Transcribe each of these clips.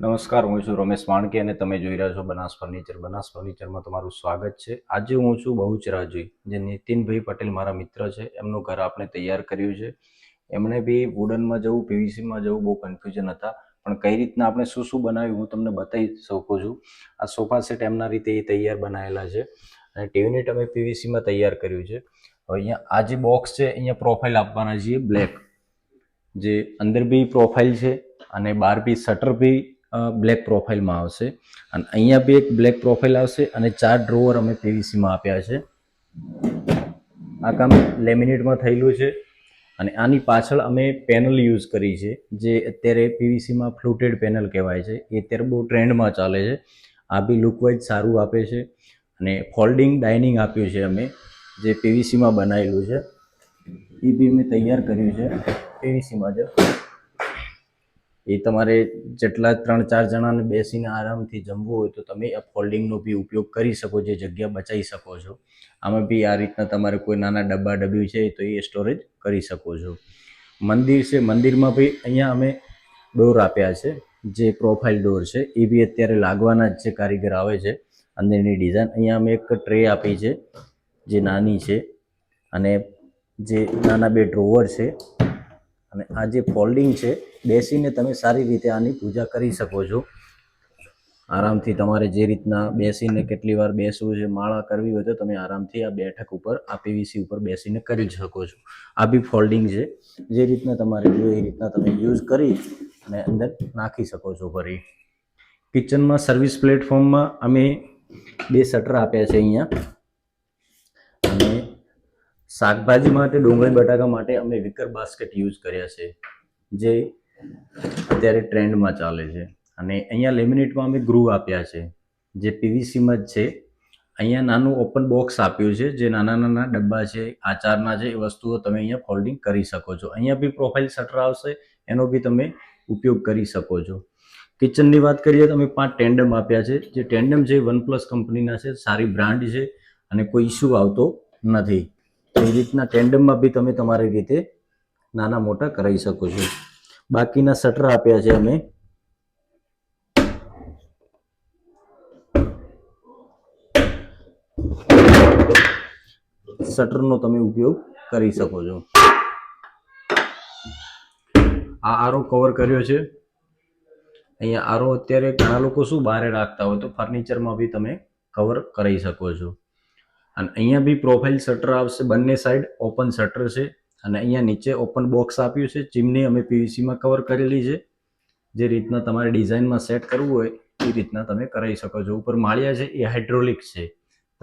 નમસ્કાર, હું છું રમેશ માણકે અને તમે જોઈ રહ્યા છો બનાસ ફર્નિચર. બનાસ ફર્નિચરમાં તમારું સ્વાગત છે. આજે હું છું બહુચરાજી, જે નીતિનભાઈ પટેલ મારા મિત્ર છે. એમનું ઘર આપણે તૈયાર કર્યું છે. એમણે બી વુડનમાં જવું, પીવીસીમાં જવું બહુ કન્ફ્યુઝન હતા, પણ કઈ રીતના આપણે શું શું બનાવ્યું હું તમને બતાવી શકું છું. આ સોફા સેટ એમના રીતે એ તૈયાર બનાવેલા છે અને ટીવી અમે પીવીસીમાં તૈયાર કર્યું છે. હવે અહીંયા આ જે બોક્સ છે, અહીંયા પ્રોફાઇલ આપવાના છીએ બ્લેક, જે અંદર બી પ્રોફાઇલ છે અને બહાર બી શટર બી બ્લેક પ્રોફાઇલમાં આવશે અને અહીંયા બી એક બ્લેક પ્રોફાઇલ આવશે અને 4 ડ્રોવર અમે પીવીસીમાં આપ્યા છે. આ કામ લેમિનેટમાં થયેલું છે અને આની પાછળ અમે પેનલ યુઝ કરી છે, જે અત્યારે પીવીસીમાં ફ્લુટેડ પેનલ કહેવાય છે. એ અત્યારે બહુ ટ્રેન્ડમાં ચાલે છે. આ બી લુકવાઇઝ સારું આપે છે અને ફોલ્ડિંગ ડાઇનિંગ આપ્યું છે અમે, જે પીવીસીમાં બનાવેલું છે. એ બી અમે તૈયાર કર્યું છે પીવીસીમાં જ. એ તમારે જેટલા 3-4 જણાને બેસીને આરામથી જમવું હોય તો તમે આ ફોલ્ડિંગનો બી ઉપયોગ કરી શકો, જે જગ્યા બચાવી શકો છો. આમાં બી આ રીતના તમારે કોઈ નાના ડબ્બા ડબ્બી છે તો એ સ્ટોરેજ કરી શકો છો. મંદિર છે, મંદિરમાં બી અહીંયા અમે ડોર આપ્યા છે, જે પ્રોફાઇલ ડોર છે. એ બી અત્યારે લાગવાના જ છે, કારીગર આવે છે. અંદરની ડિઝાઇન અહીંયા અમે એક ટ્રે આપી છે, જે નાની છે અને જે નાના 2 ડ્રોવર છે અને આ જે ફોલ્ડિંગ છે, બેસીને તમે સારી રીતે આની પૂજા કરી શકો છો. આરામથી તમારે જે રીતના બેસીને કેટલી વાર બેસવું છે, માળા કરવી હોય તો તમે આરામથી આ બેઠક ઉપર, આ પીવીસી ઉપર બેસીને કરી શકો છો. આ બી ફોલ્ડિંગ છે, જે રીતના તમારે જોઈએ એ રીતના તમે યુઝ કરી અને અંદર નાખી શકો છો ભરી. કિચનમાં સર્વિસ પ્લેટફોર્મમાં અમે 2 શટર આપ્યા છે અહીંયા, અને શાકભાજી માટે, ડુંગળી બટાકા માટે અમે વિકર બાસ્કેટ યુઝ કર્યા છે, જે અત્યારે ટ્રેન્ડમાં ચાલે છે. અને અહીંયા લેમિનેટમાં અમે ગ્રુવ આપ્યા છે, જે પીવીસીમાં જ છે. અહીંયા નાનું ઓપન બોક્સ આપ્યું છે, જે નાના નાના ડબ્બા છે, આચારના છે, એ વસ્તુઓ તમે અહીંયા ફોલ્ડિંગ કરી શકો છો. અહીંયા બી પ્રોફાઇલ શટર આવશે, એનો બી તમે ઉપયોગ કરી શકો છો. કિચનની વાત કરીએ તો અમે 5 ટેન્ડમ આપ્યા છે. જે ટેન્ડમ છે OnePlus કંપનીના છે, સારી બ્રાન્ડ છે અને કોઈ ઇસ્યુ આવતો નથી. એ રીતના ટેન્ડમમાં બી તમે તમારી રીતે નાના મોટા કરાવી શકો છો. બાકીના શટર આપ્યા છે અમે. શટરનો તમે ઉપયોગ કરી શકો છો. આ આરો કવર કર્યો છે. અહીંયા આરો અત્યારે ઘણા લોકો શું બહાર રાખતા હોય, તો ફર્નિચરમાં બી તમે કવર કરી શકો છો. અને અહીંયા બી પ્રોફાઇલ શટર આવશે, બંને સાઈડ ઓપન શટર છે. અને અહીંયા નીચે ઓપન બોક્સ આપ્યું છે. ચીમની અમે પીવીસીમાં કવર કરેલી છે. જે રીતના તમારે ડિઝાઇનમાં સેટ કરવું હોય એ રીતના તમે કરાવી શકો છો. ઉપર માળિયા છે એ હાઇડ્રોલિક છે,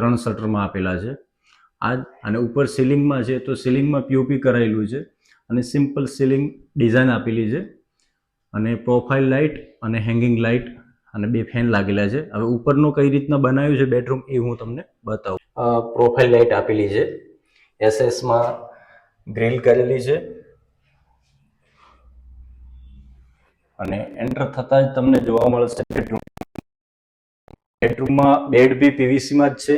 3 શટરમાં આપેલા છે. આ અને ઉપર સીલિંગમાં છે તો સીલિંગમાં પીઓપી કરાયેલું છે અને સિમ્પલ સીલિંગ ડિઝાઇન આપેલી છે. અને પ્રોફાઇલ લાઇટ અને હેંગિંગ લાઇટ અને 2 ફેન લાગેલા છે. હવે ઉપરનો કઈ રીતના બનાવ્યું છે બેડરૂમ એ હું તમને બતાવું. પ્રોફાઇલ લાઇટ આપેલી છે, એસએસમાં ગ્રીલ કરેલી છે અને એન્ટર થતા જ તમને જોવા મળશે બેડરૂમ. બેડરૂમમાં બેડ બી પીવીસીમાં જ છે.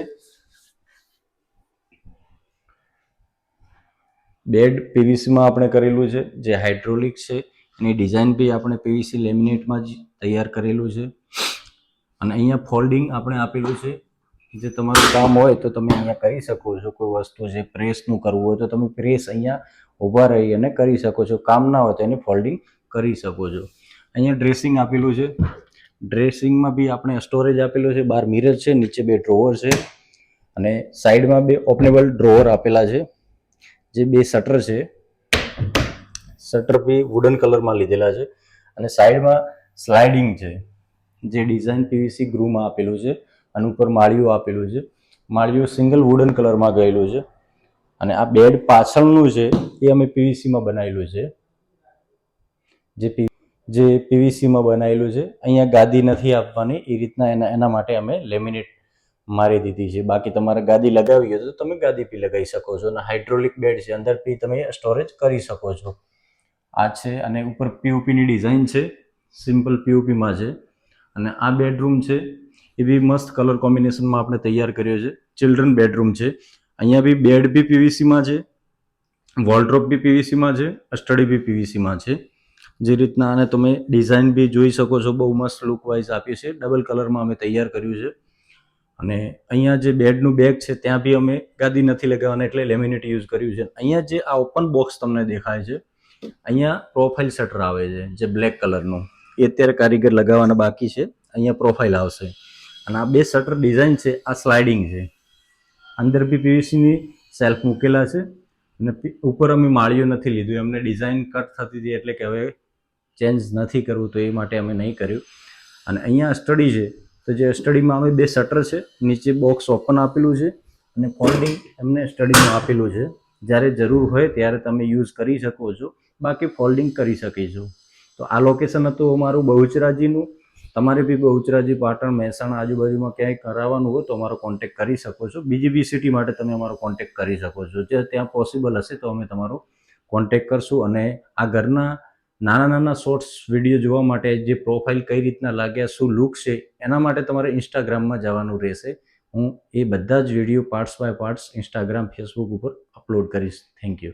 બેડ પીવીસીમાં આપણે કરેલું છે, જે હાઇડ્રોલિક છે. એની ડિઝાઇન બી આપણે પીવીસી લેમિનેટમાં જ તૈયાર કરેલું છે. અને અહીંયા ફોલ્ડિંગ આપણે આપેલું છે, જે તમારું કામ હોય તો તમે અહીંયા કરી શકો છો. કોઈ વસ્તુ જે પ્રેસનું કરવું હોય તો તમે પ્રેસ અહીંયા ઊભા રહી અને કરી શકો છો. કામ ના હોય તો એને ફોલ્ડિંગ કરી શકો છો. અહીંયા ડ્રેસિંગ આપેલું છે. ડ્રેસિંગમાં બી આપણે સ્ટોરેજ આપેલું છે. બહાર મિરર છે, નીચે 2 ડ્રોવર છે અને સાઈડમાં 2 ઓપનેબલ ડ્રોવર આપેલા છે. જે 2 શટર છે, શટર બી વુડન કલરમાં લીધેલા છે અને સાઈડમાં સ્લાઇડિંગ છે, જે ડિઝાઇન પીવીસી ગ્રુમાં આપેલું છે અને ઉપર માળિયું આપેલું છે. માળિયું સિંગલ વુડન કલરમાં ગયેલું છે. અને આ બેડ પાછળનું છે એ અમે પીવીસીમાં બનાવેલું છે, જે પીવીસીમાં બનાવેલું છે. અહીંયા ગાદી નથી આપવાની, એ રીતના એના માટે અમે લેમિનેટ મારી દીધી છે. બાકી તમારે ગાદી લગાવી હોય તો તમે ગાદી બી લગાવી શકો છો. અને હાઇડ્રોલિક બેડ છે, અંદર બી તમે સ્ટોરેજ કરી શકો છો. આ છે અને ઉપર પીઓપીની ડિઝાઇન છે, સિમ્પલ પીઓપીમાં છે. અને આ બેડરૂમ છે એ બી મસ્ત કલર કોમ્બિનેશનમાં આપણે તૈયાર કર્યો છે. ચિલ્ડ્રન બેડરૂમ છે. અહીંયા બી બેડ બી પીવીસીમાં છે, વોલડ્રોપ બી પીવીસીમાં છે, સ્ટડી બી પીવીસીમાં છે. જે રીતના આને તમે ડિઝાઇન બી જોઈ શકો છો, બહુ મસ્ત લુક વાઇઝ આપ્યું છે. ડબલ કલરમાં અમે તૈયાર કર્યું છે. અને અહીંયા જે બેડનું બેગ છે ત્યાં બી અમે ગાદી નથી લગાવવાના એટલે લેમિનેટ યુઝ કર્યું છે. અહીંયા જે આ ઓપન બોક્સ તમને દેખાય છે, અહીંયા પ્રોફાઇલ શટર આવે છે જે બ્લેક કલરનું, એ અત્યારે કારીગર લગાવવાના બાકી છે. અહીંયા પ્રોફાઇલ આવશે. અને આ બે શટર ડિઝાઇન છે, આ સ્લાઇડિંગ છે. અંદર બી પીવીસીની સેલ્ફ મૂકેલા છે. અને ઉપર અમે માળીઓ નથી લીધું, અમને ડિઝાઇન કટ થતી હતી એટલે કે હવે ચેન્જ નથી કરવું, તો એ માટે અમે નહીં કર્યું. અને અહીંયા સ્ટડી છે, તો જે સ્ટડીમાં અમે બે શટર છે, નીચે બોક્સ ઓપન આપેલું છે અને ફોલ્ડિંગ એમને સ્ટડીમાં આપેલું છે. જ્યારે જરૂર હોય ત્યારે તમે યુઝ કરી શકો છો, બાકી ફોલ્ડિંગ કરી શકીશું. તો આ લોકેશન હતું અમારું બહુચરાજીનું. તમારે બી બહુચરાજી, પાટણ, મહેસાણા આજુબાજુમાં ક્યાંય કરાવવાનું હોય તો અમારો કોન્ટેક્ટ કરી શકો છો. બીજી બી સિટી માટે તમે અમારો કોન્ટેક્ટ કરી શકો છો. જે ત્યાં પોસિબલ હશે તો અમે તમારો કોન્ટેક્ટ કરશું. અને આ ઘરના નાના નાના શોર્ટ્સ વિડીયો જોવા માટે, જે પ્રોફાઇલ કઈ રીતના લાગ્યા, શું લુક છે, એના માટે તમારે ઇન્સ્ટાગ્રામમાં જવાનું રહેશે. હું એ બધા જ video parts by parts Instagram, Facebook ઉપર અપલોડ કરીશ. Thank you.